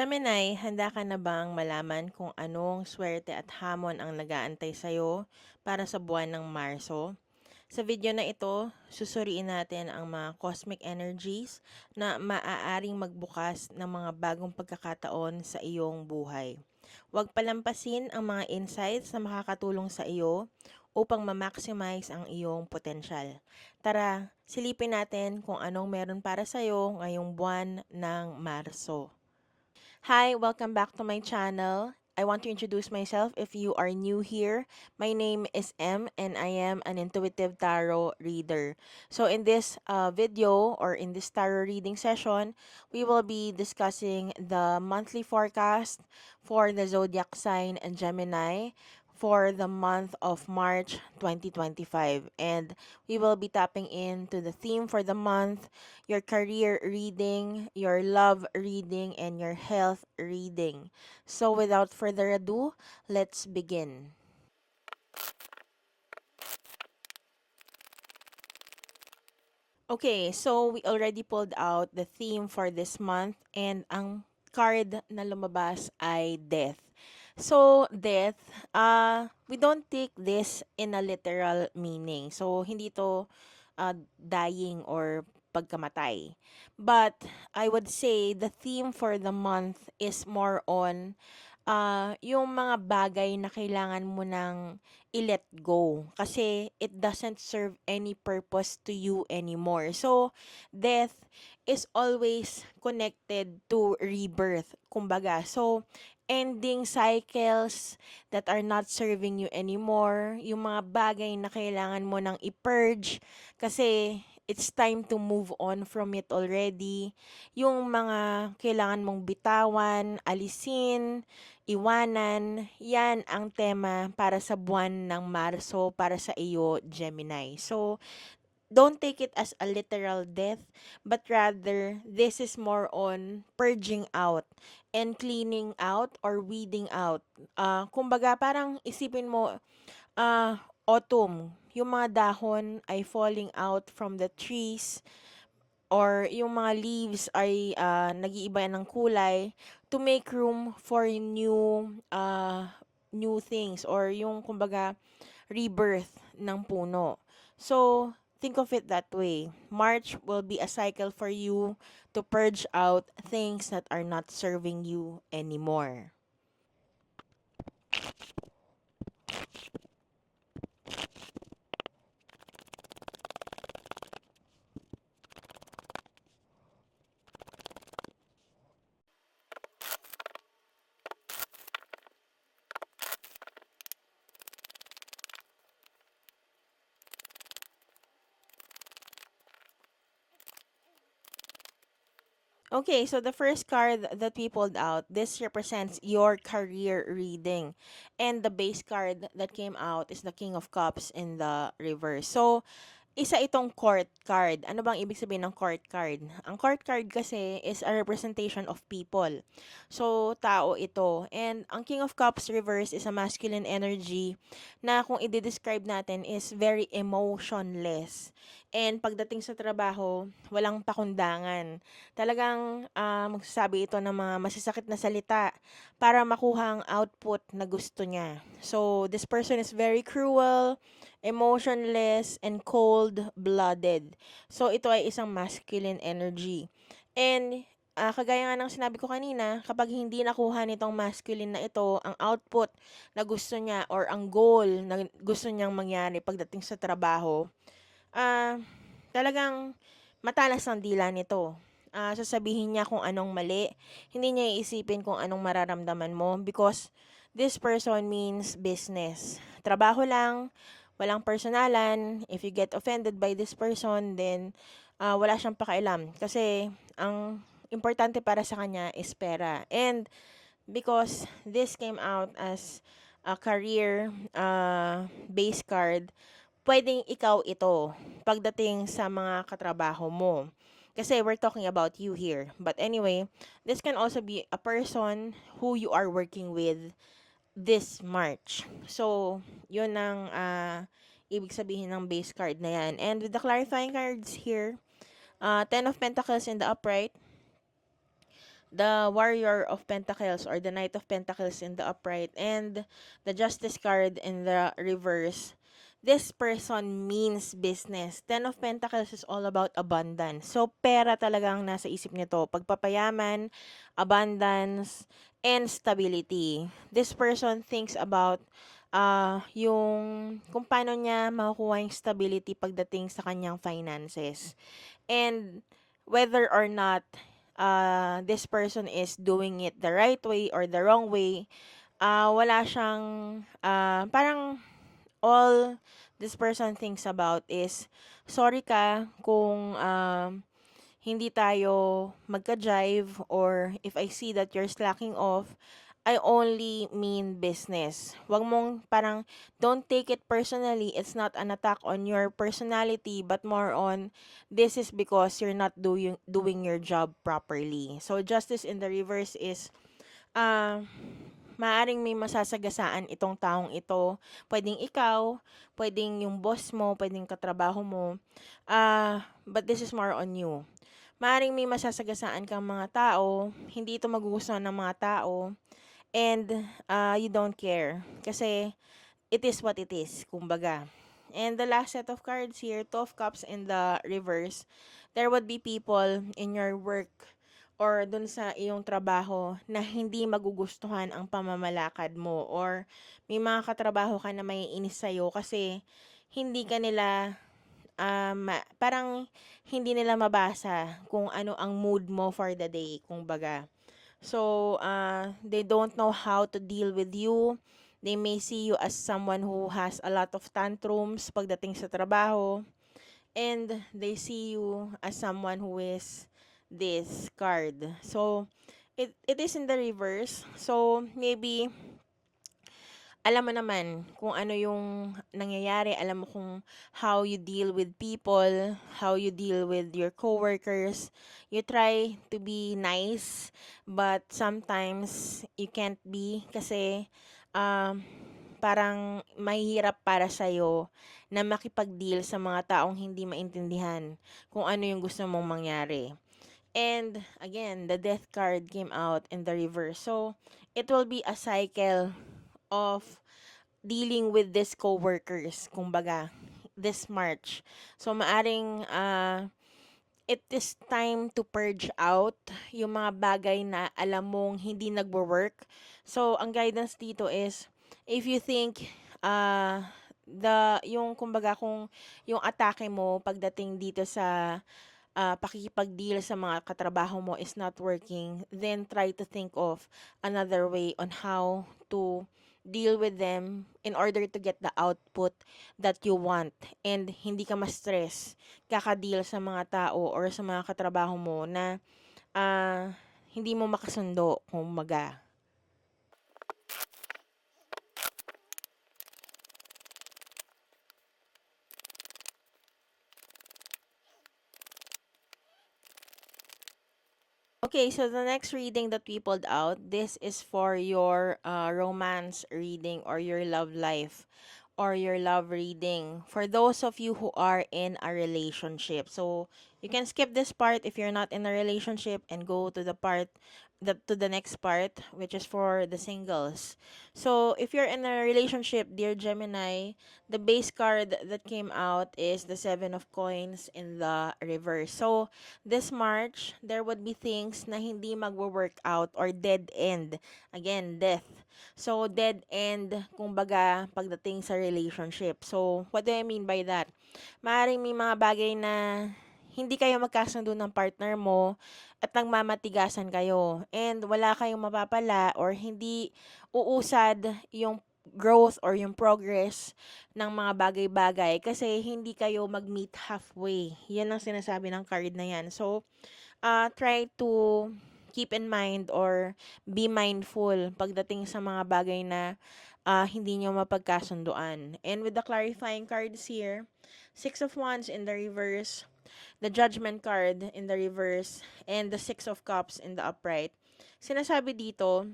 Gemini, handa ka na bang malaman kung anong swerte at hamon ang nag-aantay sa'yo para sa buwan ng Marso? Sa video na ito, susuriin natin ang mga cosmic energies na maaaring magbukas ng mga bagong pagkakataon sa iyong buhay. Huwag palampasin ang mga insights na makakatulong sa iyo upang ma-maximize ang iyong potensyal. Tara, silipin natin kung anong meron para sa iyo ngayong buwan ng Marso. Hi, welcome back to my channel. I want to introduce myself if you are new here. My name is M and I am an intuitive tarot reader. So in this video or in this tarot reading session, we will be discussing the monthly forecast for the zodiac sign and Gemini for the month of March 2025. And we will be tapping into the theme for the month, your career reading, your love reading, and your health reading. So without further ado, let's begin. Okay, so we already pulled out the theme for this month and ang card na lumabas ay death. So, death, we don't take this in a literal meaning. So, hindi to dying or pagkamatay. But I would say the theme for the month is more on yung mga bagay na kailangan mo nang i-let go kasi it doesn't serve any purpose to you anymore. So, death is always connected to rebirth, kumbaga. So, ending cycles that are not serving you anymore, yung mga bagay na kailangan mo nang i-purge kasi it's time to move on from it already. Yung mga kailangan mong bitawan, alisin, iwanan, yan ang tema para sa buwan ng Marso para sa iyo, Gemini. So, don't take it as a literal death, but rather, this is more on purging out and cleaning out or weeding out. Kumbaga, parang isipin mo, autumn, yung mga dahon ay falling out from the trees, or yung mga leaves ay nag-iiba ng kulay to make room for new things or yung kumbaga rebirth ng puno. So, think of it that way. March will be a cycle for you to purge out things that are not serving you anymore. Okay, so the first card that we pulled out, this represents your career reading. And the base card that came out is the King of Cups in the reverse. So, isa itong court card. Ano bang ibig sabihin ng court card? Ang court card kasi is a representation of people. So, tao ito. And ang King of Cups reverse is a masculine energy na kung i-describe natin is very emotionless. And pagdating sa trabaho, walang pakundangan. Talagang magsasabi ito ng mga masasakit na salita para makuha ang output na gusto niya. So, this person is very cruel, emotionless, and cold-blooded. So, ito ay isang masculine energy. And, kagaya nga ng sinabi ko kanina, kapag hindi nakuha nitong masculine na ito, ang output na gusto niya or ang goal na gusto niyang mangyari pagdating sa trabaho, ah, talagang matalas ang dila nito. Sasabihin niya kung anong mali, hindi niya iisipin kung anong mararamdaman mo because this person means business. Trabaho lang, walang personalan. If you get offended by this person, then wala siyang pakialam. Kasi ang importante para sa kanya is pera. And because this came out as a career base card, pwedeng ikaw ito pagdating sa mga katrabaho mo. Kasi we're talking about you here. But anyway, this can also be a person who you are working with this March. So, yun ang ibig sabihin ng base card na yan. And with the clarifying cards here, Ten of Pentacles in the upright, the Warrior of Pentacles or the Knight of Pentacles in the upright, and the Justice card in the reverse. This person means business. Ten of Pentacles is all about abundance. So, pera talaga ang nasa isip nito. Pagpapayaman, abundance, and stability. This person thinks about yung kung paano niya makukuha yung stability pagdating sa kanyang finances. And whether or not this person is doing it the right way or the wrong way, wala siyang, parang all this person thinks about is, sorry ka kung hindi tayo magka-jive, or if I see that you're slacking off, I only mean business. Wag mong parang, don't take it personally. It's not an attack on your personality, but more on, this is because you're not doing your job properly. So, justice in the reverse is, uh, maaring may masasagasaan itong taong ito. Pwedeng ikaw, pwedeng yung boss mo, pwedeng katrabaho mo. But this is more on you. Maaring may masasagasaan kang mga tao, hindi ito magugustuhan ng mga tao, and you don't care. Kasi it is what it is, kumbaga. And the last set of cards here, Two of Cups in the reverse, there would be people in your work or dun sa iyong trabaho na hindi magugustuhan ang pamamalakad mo, or may mga katrabaho ka na may inis sa'yo kasi hindi ka nila parang hindi nila mabasa kung ano ang mood mo for the day, kumbaga. So, they don't know how to deal with you. They may see you as someone who has a lot of tantrums pagdating sa trabaho. And they see you as someone who is this card. So, it is in the reverse. So, maybe alam mo naman kung ano yung nangyayari, alam mo kung how you deal with people, how you deal with your coworkers. You try to be nice, but sometimes you can't be kasi um, parang mahirap para sa'yo na makipag-deal sa mga taong hindi maintindihan kung ano yung gusto mong mangyari. And again, the death card came out in the reverse. So, it will be a cycle of dealing with these coworkers, kumbaga, this March. So, maaring it is time to purge out yung mga bagay na alam mong hindi nagwo-work. So, ang guidance dito is, if you think, yung kumbaga kung yung atake mo pagdating dito sa pakikipag-deal sa mga katrabaho mo is not working, then try to think of another way on how to deal with them in order to get the output that you want, and hindi ka ma-stress kaka-deal sa mga tao or sa mga katrabaho mo na hindi mo makasundo, kumbaga. Okay, so the next reading that we pulled out, this is for your romance reading or your love life or your love reading. For those of you who are in a relationship. So, you can skip this part if you're not in a relationship and go to the next part, which is for the singles. So, if you're in a relationship, dear Gemini, the base card that came out is the Seven of Coins in the reverse. So, this March, there would be things na hindi magwo-work out or dead end. Again, death. So, dead end, kumbaga, pagdating sa relationship. So, what do I mean by that? Maaaring may mga bagay na hindi kayo magkasundo ng partner mo at nagmamatigasan kayo and wala kayong mapapala or hindi uusad yung growth or yung progress ng mga bagay-bagay kasi hindi kayo mag-meet halfway. Yan ang sinasabi ng card na yan. So, try to keep in mind or be mindful pagdating sa mga bagay na hindi nyo mapagkasunduan. And with the clarifying cards here, Six of Wands in the reverse, the Judgment card in the reverse, and the Six of Cups in the upright. Sinasabi dito,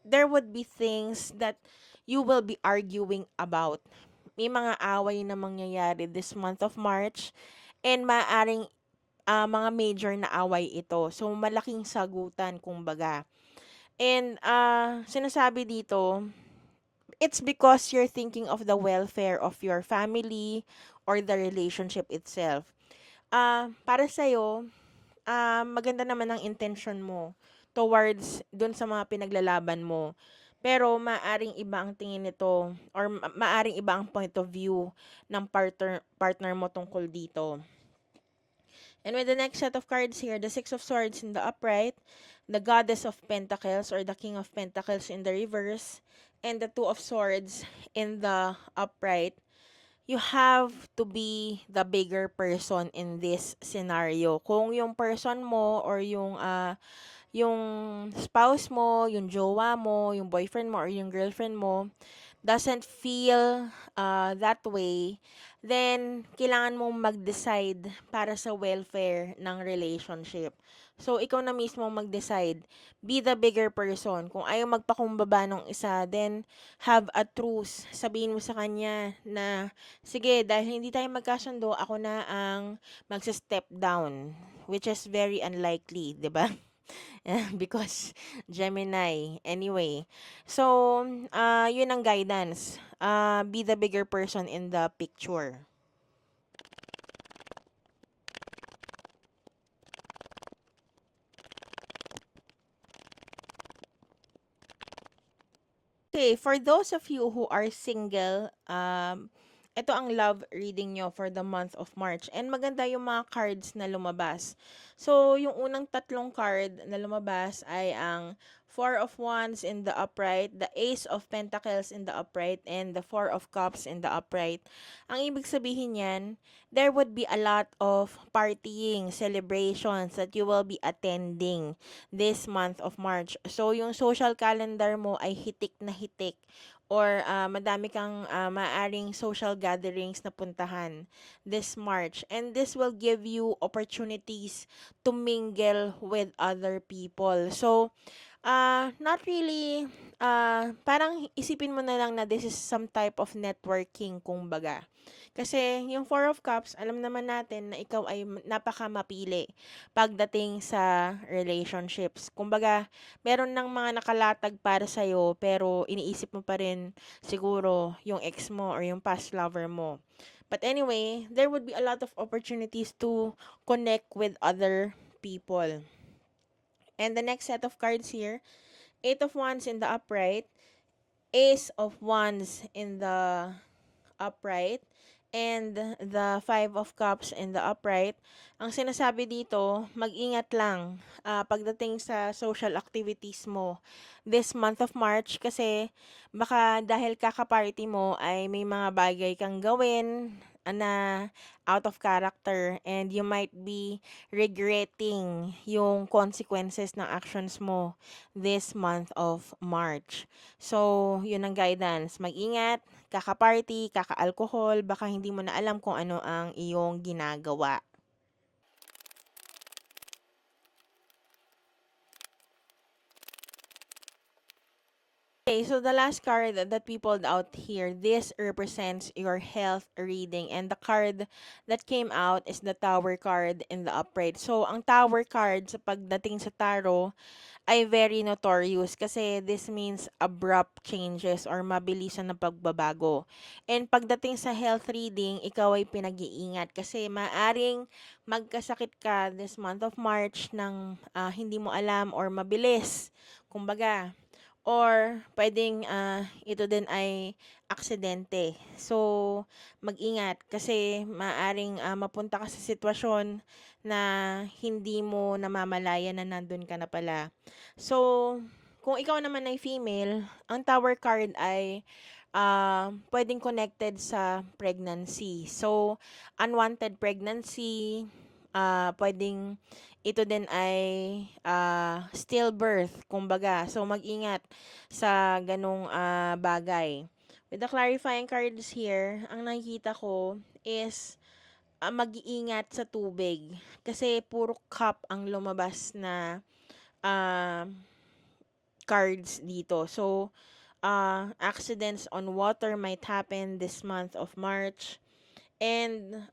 there would be things that you will be arguing about. May mga away na mangyayari this month of March, and maaring mga major na away ito. So, malaking sagutan kumbaga. And sinasabi dito, it's because you're thinking of the welfare of your family or the relationship itself. Para sa'yo, maganda naman ang intention mo towards dun sa mga pinaglalaban mo. Pero maaring iba ang tingin nito or maaring iba ang point of view ng partner mo tungkol dito. And with the next set of cards here, the Six of Swords in the upright, the Goddess of Pentacles or the King of Pentacles in the reverse, and the Two of Swords in the upright, you have to be the bigger person in this scenario. Kung yung person mo or yung spouse mo, yung jowa mo, yung boyfriend mo or yung girlfriend mo doesn't feel that way, then kailangan mong mag-decide para sa welfare ng relationship. So, ikaw na mismo mag-decide. Be the bigger person. Kung ayaw magpakumbaba ng isa, then have a truce. Sabihin mo sa kanya na, sige, dahil hindi tayo magkasundo, ako na ang magsa-step down. Which is very unlikely, di ba? Because Gemini. Anyway, so, yun ang guidance. Be the bigger person in the picture. Okay, for those of you who are single, ito ang love reading nyo for the month of March. And maganda yung mga cards na lumabas. So, yung unang tatlong card na lumabas ay ang Four of Wands in the upright, the Ace of Pentacles in the upright, and the Four of Cups in the upright. Ang ibig sabihin yan, there would be a lot of partying, celebrations that you will be attending this month of March. So, yung social calendar mo ay hitik na hitik or madami kang maaring social gatherings na puntahan this March. And this will give you opportunities to mingle with other people. So, not really, parang isipin mo na lang na this is some type of networking, kumbaga. Kasi yung Four of Cups, alam naman natin na ikaw ay napaka mapili pagdating sa relationships. Kumbaga, meron ng mga nakalatag para sa'yo, pero iniisip mo pa rin siguro yung ex mo or yung past lover mo. But anyway, there would be a lot of opportunities to connect with other people. And the next set of cards here, Eight of Wands in the upright, Ace of Wands in the upright, and the Five of Cups in the upright. Ang sinasabi dito, mag-ingat lang pagdating sa social activities mo this month of March kasi baka dahil kaka-party mo ay may mga bagay kang gawin na out of character and you might be regretting yung consequences ng actions mo this month of March. So, yun ang guidance. Mag-ingat, kaka-party, kaka-alcohol, baka hindi mo na alam kung ano ang iyong ginagawa. Okay, so the last card that we pulled out here, this represents your health reading. And the card that came out is the Tower card in the upright. So, ang Tower card sa pagdating sa tarot ay very notorious kasi this means abrupt changes or mabilisan na pagbabago. And pagdating sa health reading, ikaw ay pinag-iingat kasi maaring magkasakit ka this month of March ng hindi mo alam or mabilis. Kumbaga, or puwedeng, ito din ay aksidente. So, mag-ingat kasi maaaring, mapunta ka sa sitwasyon na hindi mo namamalayan na nandun ka na pala. So, kung ikaw naman ay female, ang Tower card ay, puwedeng connected sa pregnancy. So, unwanted pregnancy, puwedeng ito din ay stillbirth, kumbaga. So, mag-ingat sa ganong bagay. With the clarifying cards here, ang nakikita ko is mag-iingat sa tubig. Kasi puro cup ang lumabas na uh, cards dito. So, accidents on water might happen this month of March. And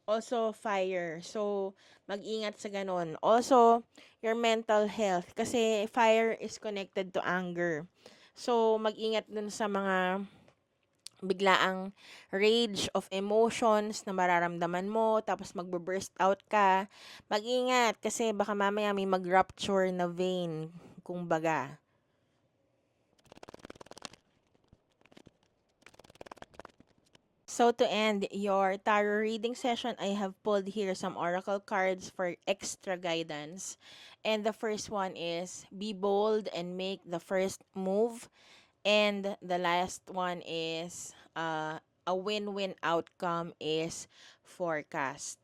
Also, fire. So, mag-ingat sa ganun. Also, your mental health. Kasi fire is connected to anger. So, mag-ingat dun sa mga biglaang rage of emotions na mararamdaman mo, tapos magbe-burst out ka. Mag-ingat kasi baka mamaya may mag-rupture na vein, kumbaga. So to end your tarot reading session, I have pulled here some oracle cards for extra guidance. And the first one is be bold and make the first move. And the last one is a win-win outcome is forecast.